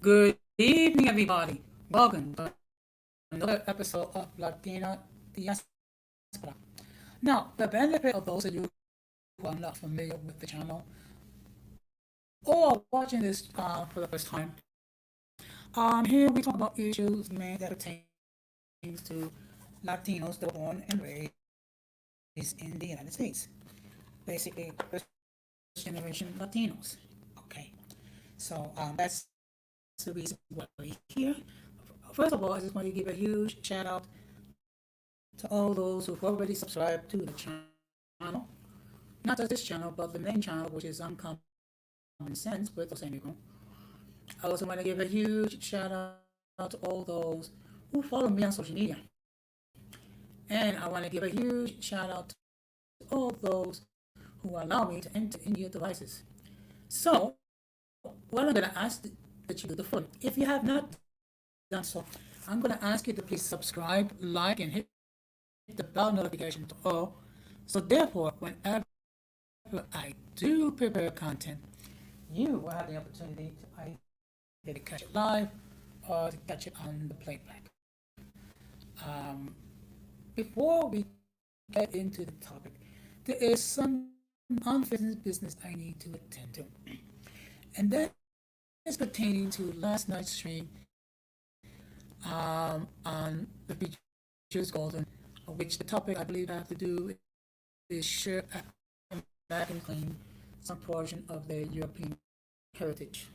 Good evening, everybody. Welcome to another episode of Latina Diaspora. Now, the benefit of those of you who are not familiar with the channel or watching this for the first time, here we talk about issues mainly that pertain to Latinos that were born and raised in the United States. Basically, first generation Latinos. Okay, so that's the reason why we're here. First of all, I just want to give a huge shout out to all those who've already subscribed to the channel. Not just this channel, but the main channel, which is Uncommon Sense with Jose Negro. I also want to give a huge shout out to all those who follow me on social media. And I want to give a huge shout out to all those who allow me to enter in your devices. So, what I'm going to ask that you do the following. If you have not done so, I'm going to ask you to please subscribe, like, and hit the bell notification to all. So therefore, whenever I do prepare content, you will have the opportunity to either catch it live or to catch it on the playback. Before we get into the topic, there is some unfinished business I need to attend to. And that is pertaining to last night's stream on the Features Golden, which the topic I believe I have to do is share back and claim some portion of their European heritage.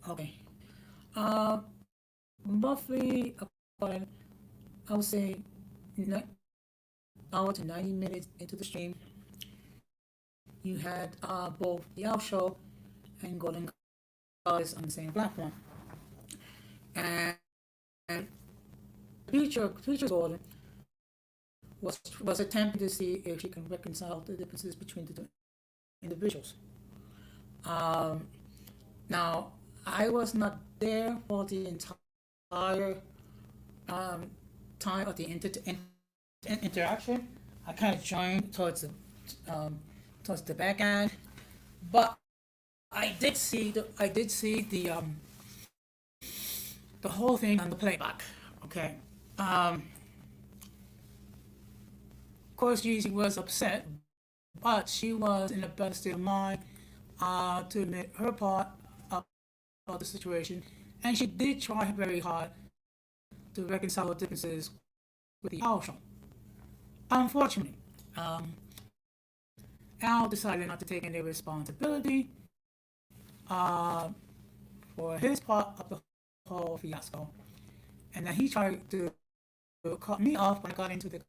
Okay. Roughly about, I would say, hour to 90 minutes into the stream, you had both the Out Show and Golden Goddess on the same platform. And Features Golden was attempting to see if she can reconcile the differences between the two individuals. Now, I was not there for the entire time of the interaction. I kind of joined towards the back end, but I did see the whole thing on the playback. Okay. Of course, Gigi was upset, but she was in a better state of mind to admit her part of the situation, and she did try very hard to reconcile the differences with the Al show. Unfortunately, Al decided not to take any responsibility for his part of the whole fiasco, and then he tried to cut me off when I got into the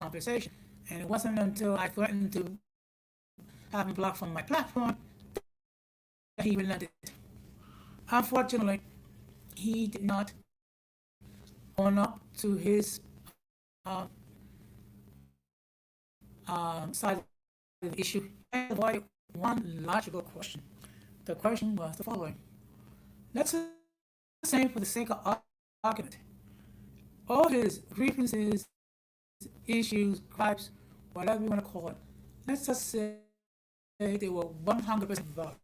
conversation. And it wasn't until I threatened to have him blocked from my platform that he relented. Unfortunately, he did not own up to his side of the issue and avoided one logical question. The question was the following. Let's say, for the sake of argument, all his grievances, issues, gripes, whatever you want to call it, let's just say they were 100% valid.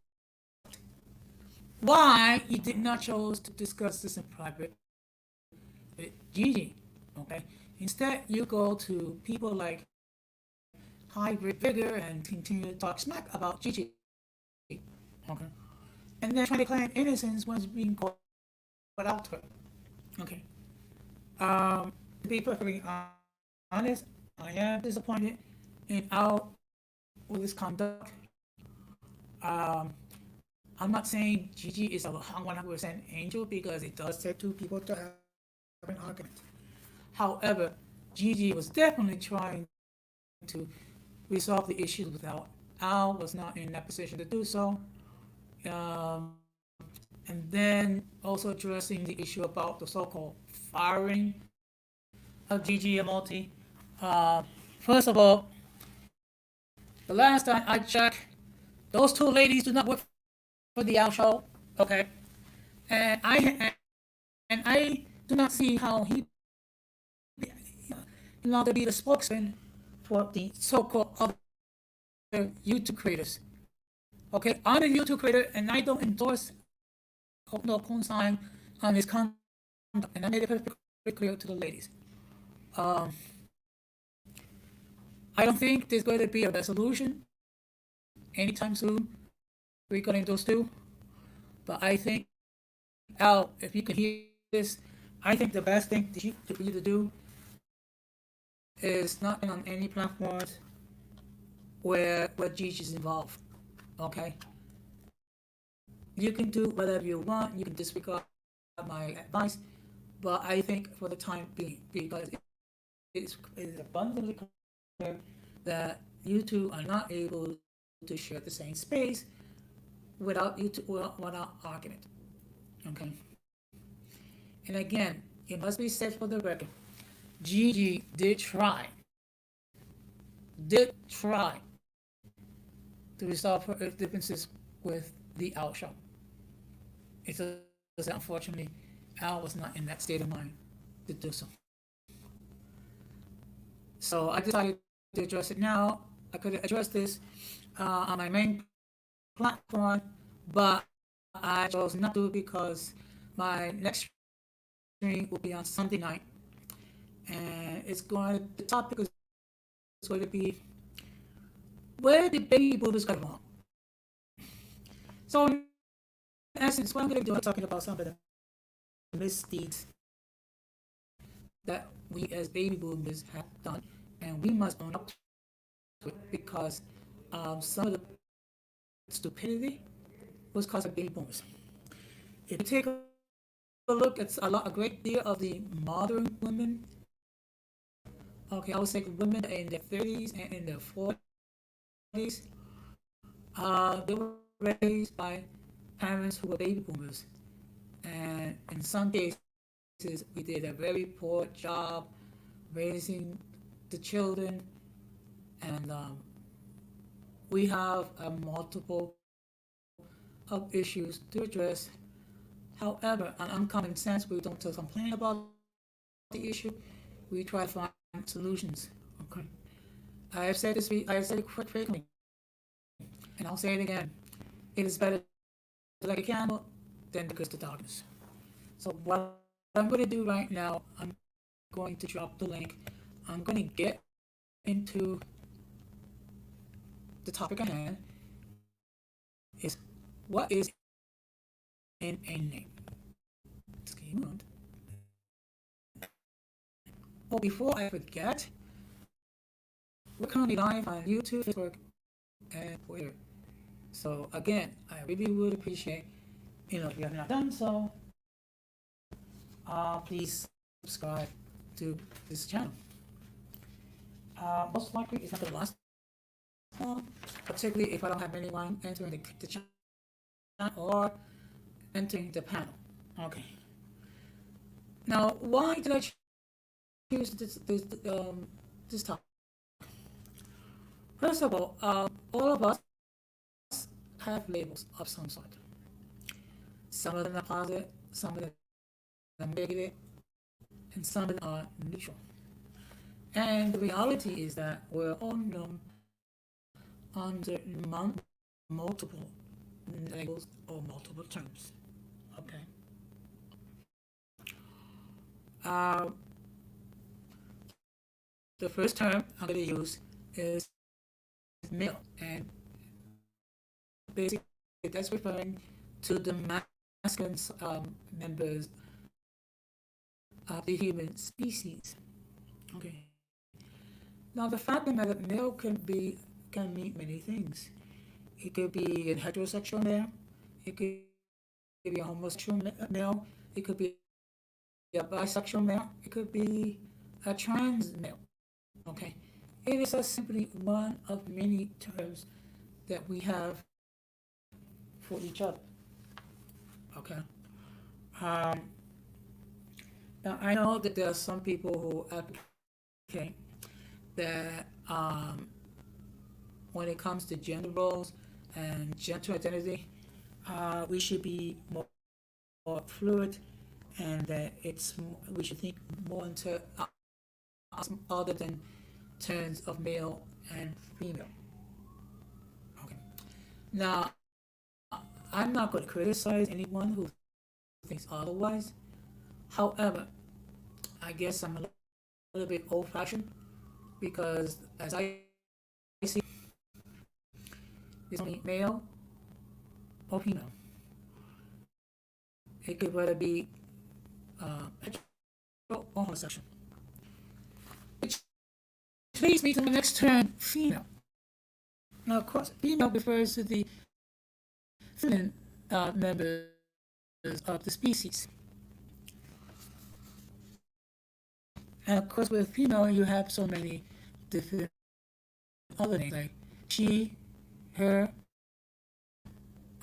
Why you did not choose to discuss this in private with Gigi? Okay, instead you go to people like Hybrid Vigor and continue to talk smack about Gigi. Okay, and then try to claim innocence when it's being called out to her. Okay, to be perfectly honest, I am disappointed in our with his conduct. I'm not saying Gigi is a 100% angel because it does take two people to have an argument. However, Gigi was definitely trying to resolve the issues without Al was not in that position to do so. And then also addressing the issue about the so-called firing of Gigi Amolti. First of all, the last time I checked, those two ladies do not work for the Al show. Okay, and I do not see how he to be the spokesman for the so-called other YouTube creators. Okay, I'm a YouTube creator and I don't endorse no cosign on his conduct, and I made it perfectly clear to the ladies. Um, I don't think there's going to be a resolution anytime soon regarding those two, but I think, Al, if you can hear this, I think the best thing for you to do is not on any platforms where Gigi's involved. Okay, you can do whatever you want. You can disregard my advice, but I think for the time being, because it's abundantly clear that you two are not able to share the same space without argument. Okay, and again, it must be said for the record, Gigi did try to resolve her differences with the Al show. It's just that unfortunately, Al was not in that state of mind to do so. So I decided to address it now. I could address this on my main platform, but I chose not to because my next stream will be on Sunday night, and the topic is going to be where did baby boomers go wrong? So in essence, what I'm going to do is talking about some of the misdeeds that we as baby boomers have done, and we must own up to it because some of the stupidity was caused by baby boomers. If you take a look at a great deal of the modern women, okay, I would say women in their 30s and in their 40s, they were raised by parents who were baby boomers, and in some cases, we did a very poor job raising the children, and we have a multiple of issues to address. However, on uncommon sense, we don't just complain about the issue. We try to find solutions. Okay. I have said it frequently, and I'll say it again. It is better to light a candle than to curse the darkness. So what I'm going to do right now, I'm going to drop the link. I'm going to get into the topic at hand. Is what is in a name? Scheme on. Oh, before I forget, we're currently live on YouTube, Facebook, and Twitter. So again, I really would appreciate, if you have not done so, please subscribe to this channel. Most likely, it's not the last one, particularly if I don't have anyone entering the channel or entering the panel. Okay. Now, why did I choose this topic? First of all of us have labels of some sort. Some of them are positive, some of them are negative, and some of them are neutral. And the reality is that we're all known under multiple labels or multiple terms. Okay. The first term I'm going to use is male, and basically that's referring to the masculine members of the human species. Okay. Now the fact of the matter, male can mean many things. It could be a heterosexual male. It could be a homosexual male. It could be a bisexual male. It could be a trans male. Okay. It is just simply one of many terms that we have for each other. Okay. Um, Now I know that there are some people who advocate that when it comes to gender roles and gender identity, we should be more fluid, and that we should think more into other than terms of male and female. Okay. Now I'm not going to criticize anyone who thinks otherwise. However, I guess I'm a little bit old-fashioned because as I see, it's only male or female. It could whether be hetero or homosexual. Which leads me to the next term, female. Now, of course, female refers to the feminine members of the species. And of course, with female, you have so many different other names like she, her,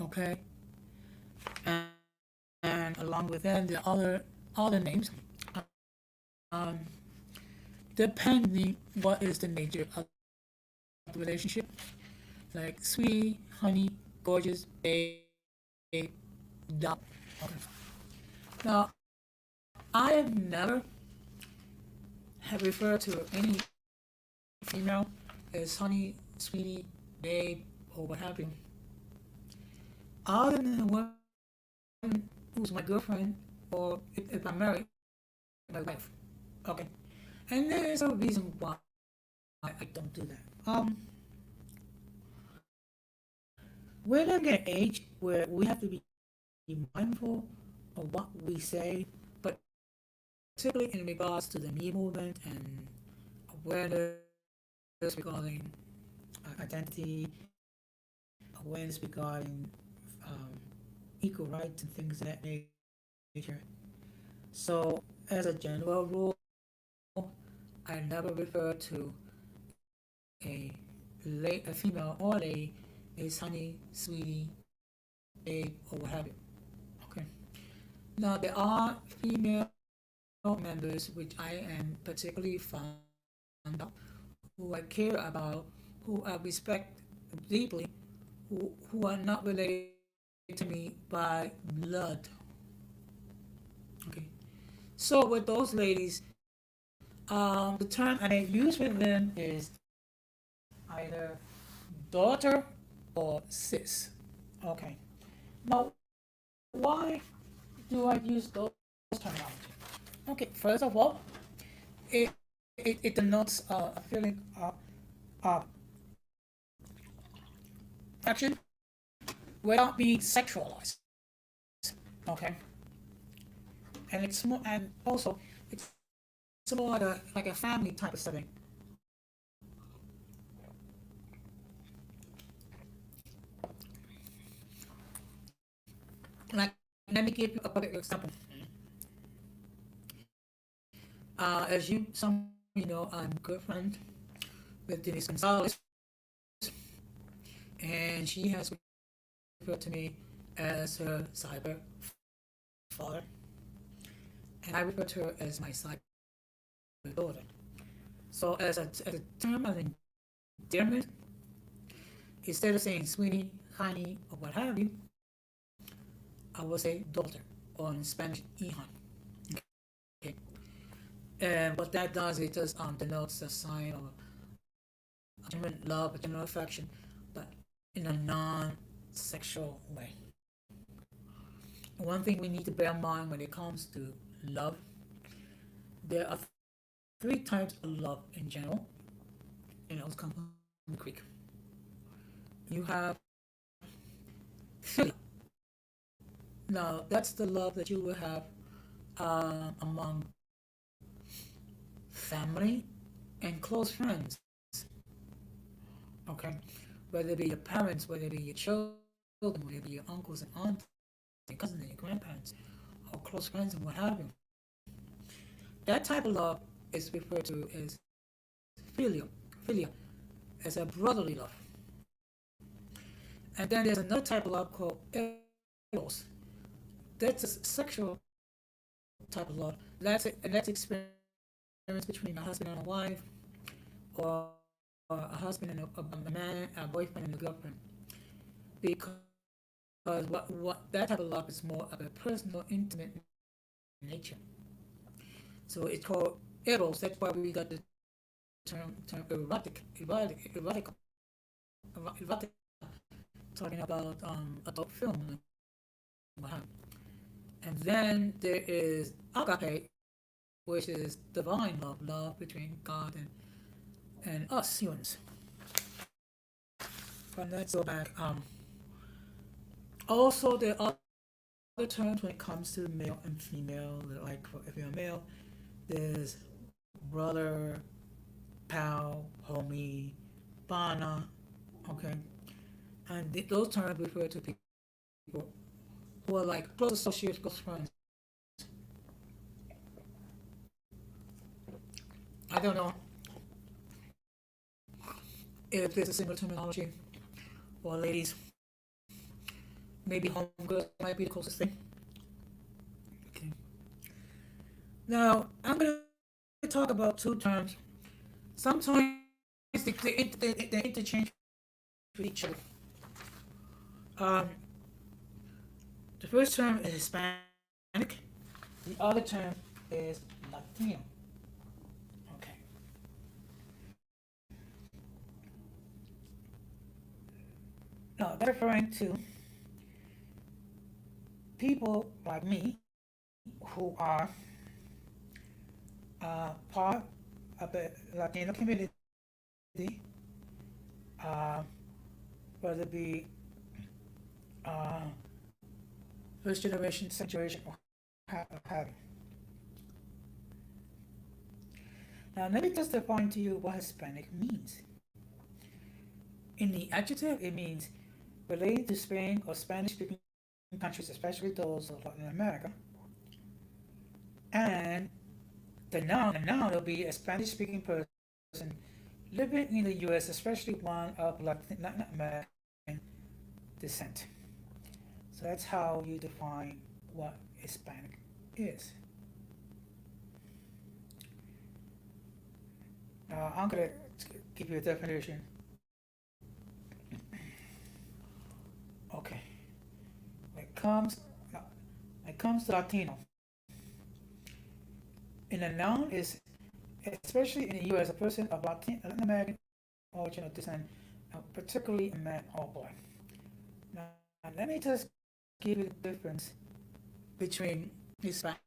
okay, and, and along with them, the other names, um, depending what is the nature of the relationship, like sweet, honey, gorgeous, babe, doll. Okay. Now, I have never have referred to any female as honey, sweetie, babe, or what have you, other than the one who's my girlfriend, or if I'm married, my wife. Okay, and there is a reason why I don't do that. We're living at an age where we have to be mindful of what we say, but particularly in regards to the me movement and awareness regarding identity, awareness regarding equal rights and things of that nature. So, as a general rule, I never refer to a a female or lady as honey, sweetie, babe, or what have you. Okay. Now there are female members which I am particularly fond of, who I care about, who I respect deeply, who are not related to me by blood. Okay. So with those ladies, the term I use with them is either daughter or sis. Okay. Now, why do I use those terminology? Okay, first of all, it it denotes a feeling of uh, affection without being sexualized. Okay, and it's more, and also it's more like a family type of setting. Like, let me give you a perfect example. As some know, I'm good friend with Denise Gonzalez, and she has referred to me as her cyber father, and I refer to her as my cyber daughter. So, as a term of endearment, instead of saying sweetie, honey, or what have you, I will say daughter, or in Spanish, hija. Okay. And what that does, it just denotes a sign of a genuine love, a genuine affection, but in a non-sexual way. One thing we need to bear in mind when it comes to love, there are three types of love in general, and those come from the Greek. You have philia. Now, that's the love that you will have among family and close friends. Okay, whether it be your parents, whether it be your children, whether it be your uncles and aunts, your cousins and your grandparents, or close friends and what have you. That type of love is referred to as philia, as a brotherly love. And then there's another type of love called eros. That's a sexual type of love. That's experience between a husband and a wife, or a husband and a man, a boyfriend and a girlfriend. Because what that type of love is more of a personal, intimate nature. So it's called eros. That's why we got the term erotic, talking about adult film and what have you. And then there is agape, which is divine love, love between God and us humans. But let's go back. Also, there are other terms when it comes to male and female. Like if you're a male, there's brother, pal, homie, bana. Okay, and those terms refer to people who are like close associates, close friends. I don't know if there's a similar terminology for ladies. Maybe homegirls might be the closest thing. Okay. Now, I'm going to talk about two terms. Sometimes they interchange with each other. Um, the first term is Hispanic. The other term is Latino. Okay. Now, they're referring to people like me who are part of the Latino community, uh, whether it be uh, first generation, second generation, or having. Now, let me just define to you what Hispanic means. In the adjective, it means related to Spain or Spanish speaking countries, especially those of Latin America. And the noun will be a Spanish speaking person living in the US, especially one of Latin American descent. So that's how you define what Hispanic is. Now I'm going to give you a definition. Okay. When it comes, when it comes to Latino, in a noun is especially in the U.S. a person of Latin American origin or descent, particularly a man or boy. Now, let me just give you the difference between Hispanic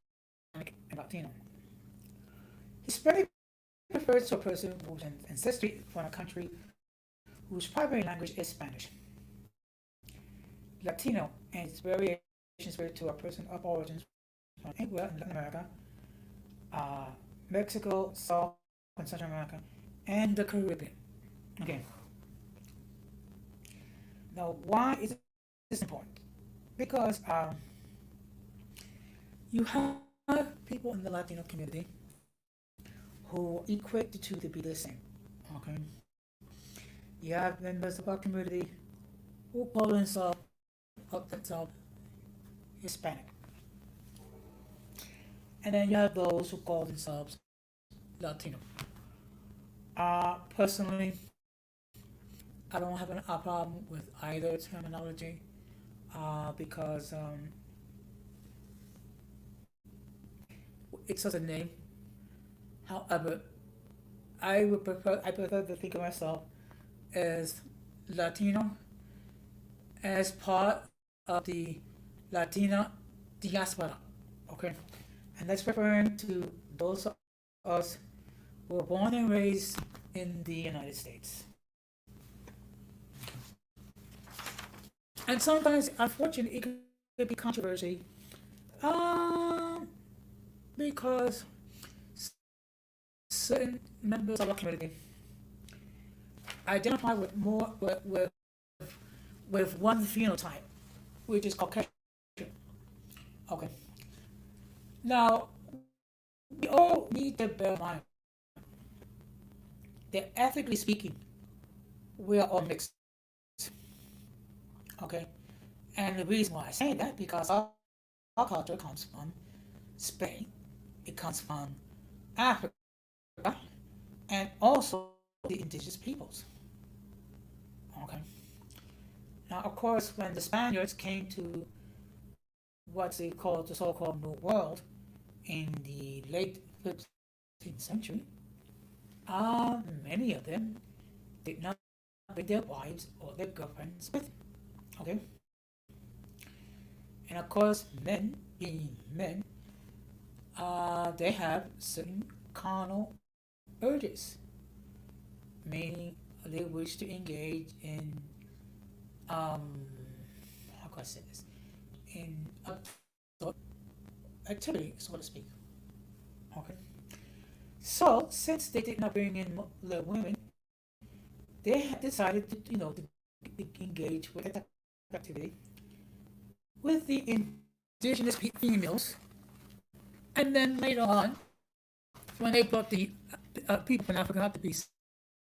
and Latino. Hispanic refers to a person whose ancestry from a country whose primary language is Spanish. Latino and its variations refer to a person of origins from anywhere in Latin America, uh, Mexico, South and Central America, and the Caribbean. Okay. Now, why is this important? Because you have people in the Latino community who equate the two to be the same. Okay. You have members of our community who call themselves Hispanic. And then you have those who call themselves Latino. Personally, I don't have a problem with either terminology because it's just a name. However, I prefer to think of myself as Latino as part of the Latina diaspora. Okay, and that's referring to those of us who were born and raised in the United States. And sometimes, unfortunately, it could be controversy um, because certain members of our community identify with more with one phenotype, which is Caucasian. Okay. Now, we all need to bear in mind that ethically speaking, we are all mixed. Okay. And the reason why I say that because our culture comes from Spain, it comes from Africa, and also the indigenous peoples. Okay. Now, of course, when the Spaniards came to what's they call the so-called New World in the late 15th century, many of them did not bring their wives or their girlfriends with them. Okay, and of course, men being men, they have certain carnal urges, meaning they wish to engage in, how can I say this, in adult activity, so to speak. Okay. So since they did not bring in the women, they had decided to, to engage with that activity with the indigenous females, and then later on, when they brought the people from Africa out to be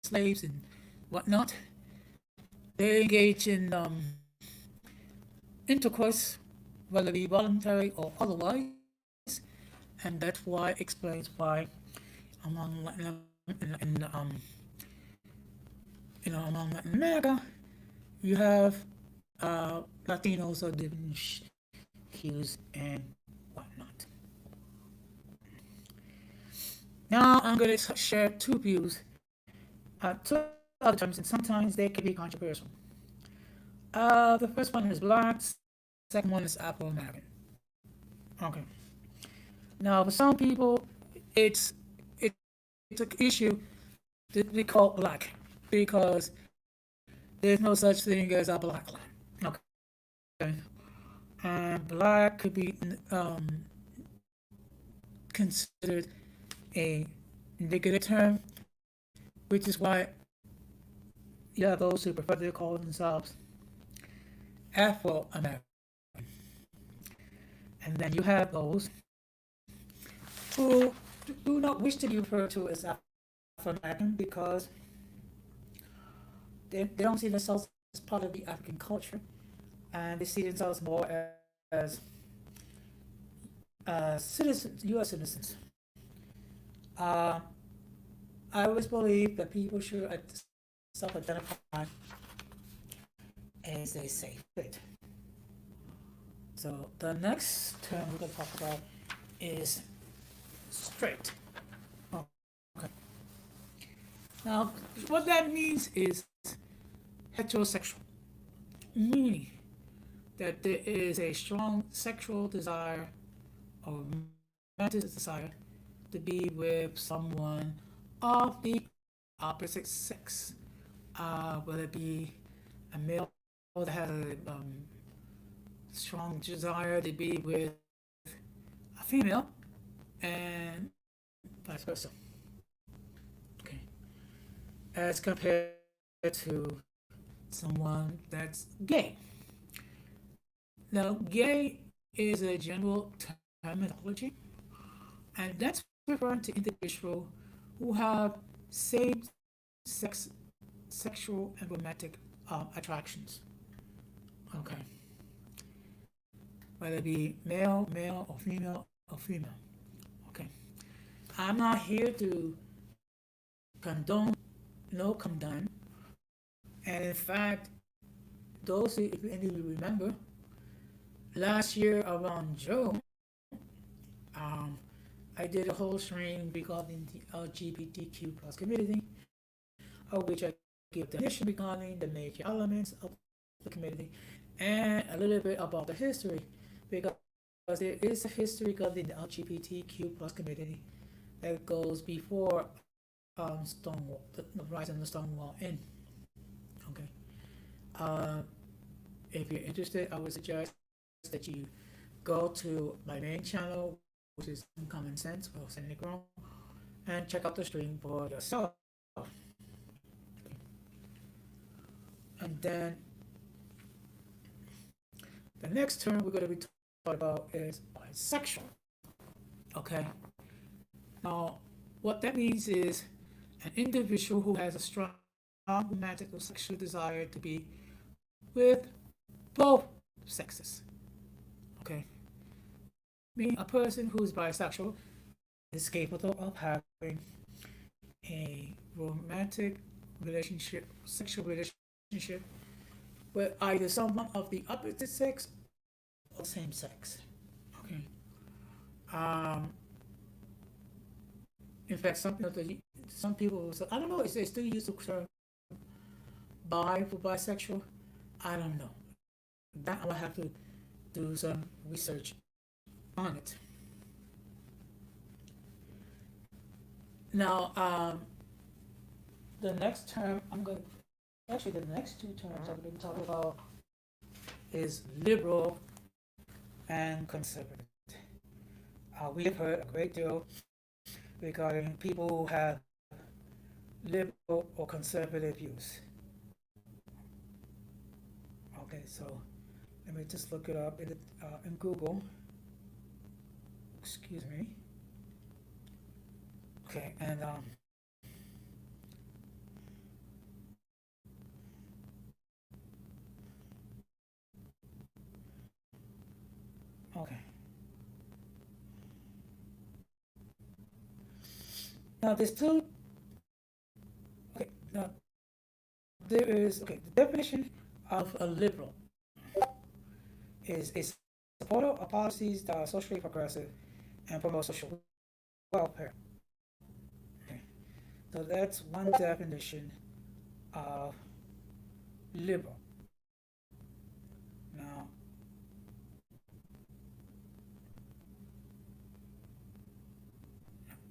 slaves and whatnot, they engage in intercourse, whether it be voluntary or otherwise, and that's why explains why among Latin in, among Latin America, you have Latinos of different hues and whatnot. Now I'm going to share two views, two other terms, and sometimes they can be controversial. The first one is black, second one is Afro American. Okay. Now for some people, it's it's an issue that we call black because there's no such thing as a black line. Okay. And black could be considered a negative term, which is why you have those who prefer to call themselves Afro American. And then you have those who do not wish to be referred to as Afro American because they don't see themselves as part of the African culture, and they see themselves more as citizens, U.S. citizens. Uh, I always believe that people should self-identify as they say fit. So the next term we're going to talk about is straight. Oh, okay. Now, what that means is heterosexual, meaning that there is a strong sexual desire or romantic desire to be with someone of the opposite sex, whether it be a male that has a strong desire to be with a female, and vice versa. Okay, as compared to someone that's gay. Now, gay is a general terminology, and that's referring to individuals who have same sex sexual and romantic attractions. Okay, whether it be male, male, or female, or female. Okay, I'm not here to condone, no condone, and in fact, those who, if any of you remember, last year around June, um, I did a whole stream regarding the LGBTQ plus community, of which I gave a definition regarding the major elements of the community and a little bit about the history, because there is a history regarding the LGBTQ plus community that goes before Stonewall, the rise of the Stonewall Inn. Okay. Uh, if you're interested, I would suggest that you go to my main channel, which is Common Sense or Sandy Grown, and check out the stream for yourself. And then the next term we're going to be talking about is bisexual. Okay. Now, what that means is an individual who has a strong romantic or sexual desire to be with both sexes. Okay. Meaning a person who's bisexual is capable of having a romantic relationship, sexual relationship with either someone of the opposite sex or same sex. Okay. Um, in fact, some people, I don't know, is they still use the term bi for bisexual? I don't know. That I'll have to do some research on it. Now, the next term I'm going to, actually, the next two terms I'm going to talk about is liberal and conservative. We have heard a great deal regarding people who have liberal or conservative views. Okay, so let me just look it up in Google. Excuse me. Okay, and okay. Now there's two. Okay, now there is, okay. The definition of a liberal is a supporter of policies that are socially progressive and promote social welfare. Okay, so that's one definition of liberal.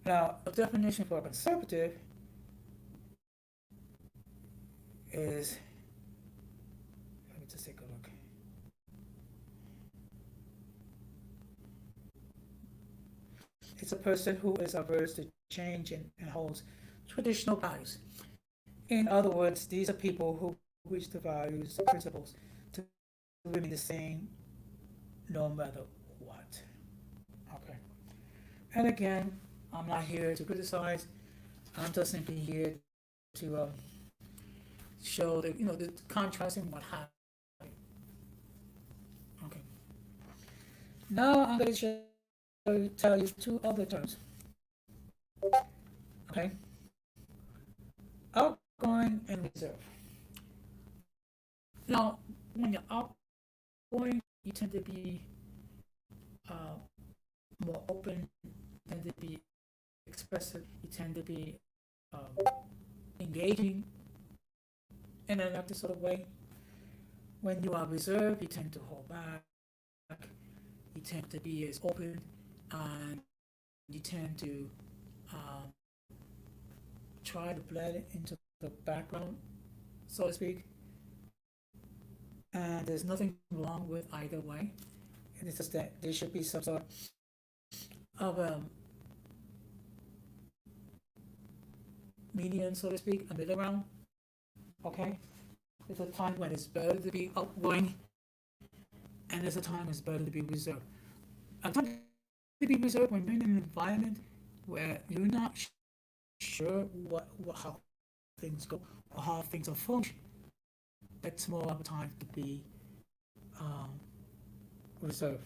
Now, a definition for a conservative is, let me just take a look. It's a person who is averse to change and holds traditional values. In other words, these are people who wish the values and principles to remain the same no matter what. Okay. And again, I'm not here to criticize. I'm just simply here to show that, the contrast in what happened. Okay. Now I'm going to tell you two other terms. Okay. Outgoing and reserve. Now, when you're outgoing, you tend to be uh, more open, you tend to be expressive, you tend to be uh, engaging in an active sort of way. When you are reserved, you tend to hold back, you tend to be as open, and you tend to um, try to blend into the background, so to speak. And there's nothing wrong with either way. And it's just that there should be some sort of median, so to speak, a middle ground. Okay? There's a time when it's better to be outgoing, and there's a time when it's better to be reserved. A time to be reserved when you're in an environment where you're not sure how things go or how things are functioning. That's more of a time to be um, reserved.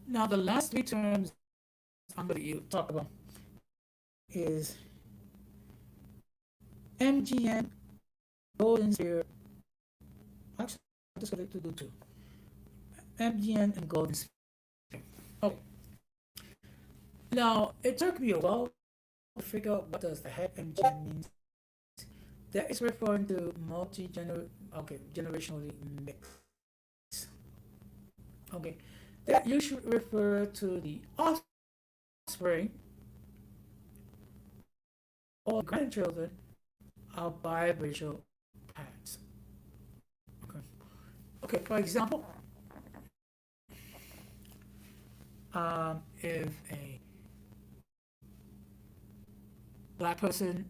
Now, the last three terms I'm going to talk about is MGN, Golden Sphere. Actually, I'm just going to do two. MGN and Golden Sphere. Okay. Now, it took me a while to figure out what does the heck MGN means. That is referring to generationally mixed. Okay, that you should refer to the offspring or grandchildren of biracial parents. Okay. Okay. For example, if a black person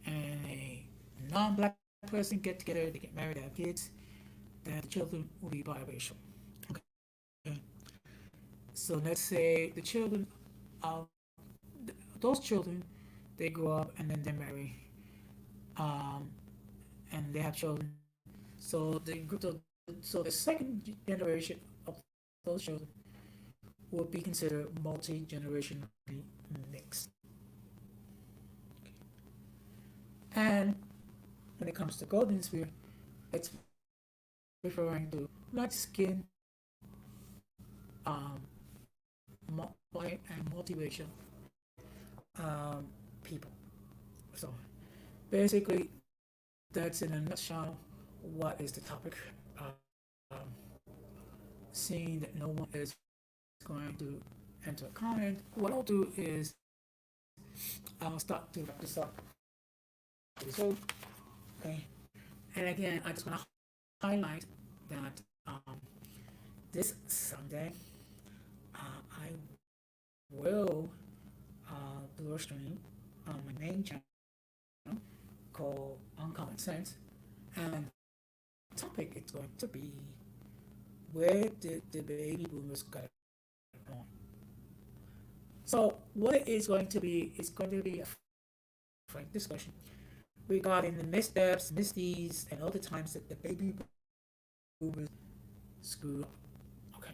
and a non-black person get together, they get married, they have kids, then the children will be biracial. Okay. So let's say the children of those children, they grow up and then they marry, um, and they have children. So the second generation of those children will be considered multi-generationally mixed. And when it comes to golden sphere, it's referring to light skin, um, white and multiracial um, people. So basically, that's in a nutshell what is the topic. Um, Seeing that no one is going to enter a comment. What I'll do is I'll start to wrap this up. So, okay. And again, I just want to highlight that this Sunday I will do a stream on my main channel called Uncommon Sense, and the topic is going to be, where did the baby boomers get it wrong? So what it is going to be, it's going to be a frank discussion regarding the missteps, misdeeds, and all the times that the baby boomers screwed up. Okay.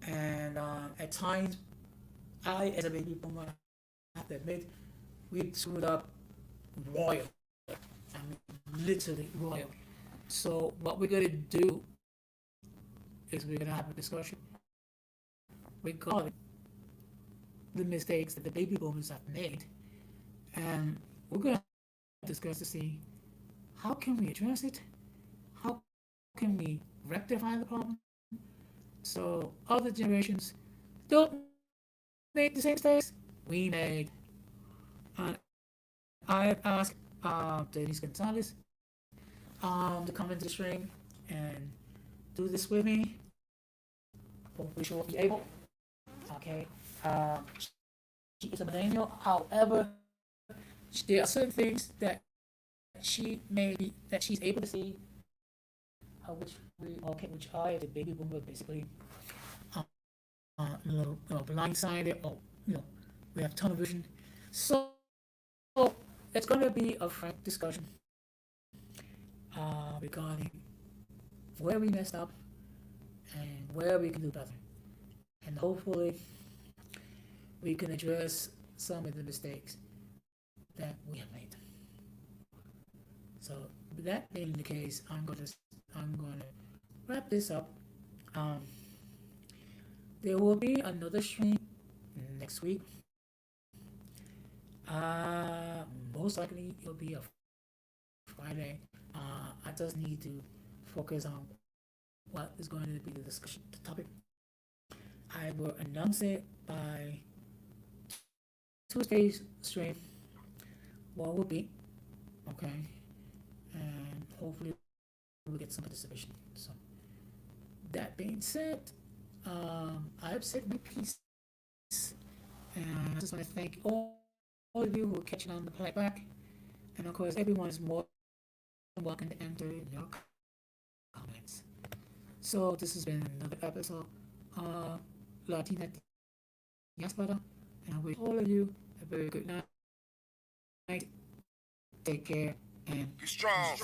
And at times, I, as a baby boomer, have to admit, we screwed up royal. I mean, literally royal. So what we're gonna do is we're gonna have a discussion regarding the mistakes that the baby boomers have made, and we're gonna discuss to see how can we address it, how can we rectify the problem, so other generations don't make the same mistakes we made. And I've asked Denise Gonzalez to come into the stream and do this with me. Hopefully she'll be able. Okay. She is a millennial. However, there are certain things that she's able to see, which I, the baby boomer, basically, blindsided, or we have tunnel vision. So it's going to be a frank discussion regarding where we messed up and where we can do better, and hopefully we can address some of the mistakes that we have made. So with that being the case, I'm going to wrap this up. There will be another stream next week. Most likely it'll be a Friday. I just need to focus on what is going to be the discussion, the topic. I will announce it by Tuesday's stream. What will be, okay, and hopefully we'll get some participation. So that being said, I've said my piece, and I just want to thank all of you who are catching on the playback, and of course everyone is more than welcome to enter your comments. So this has been another episode of Latina Diaspora, and I wish all of you a very good night. Take care and be strong.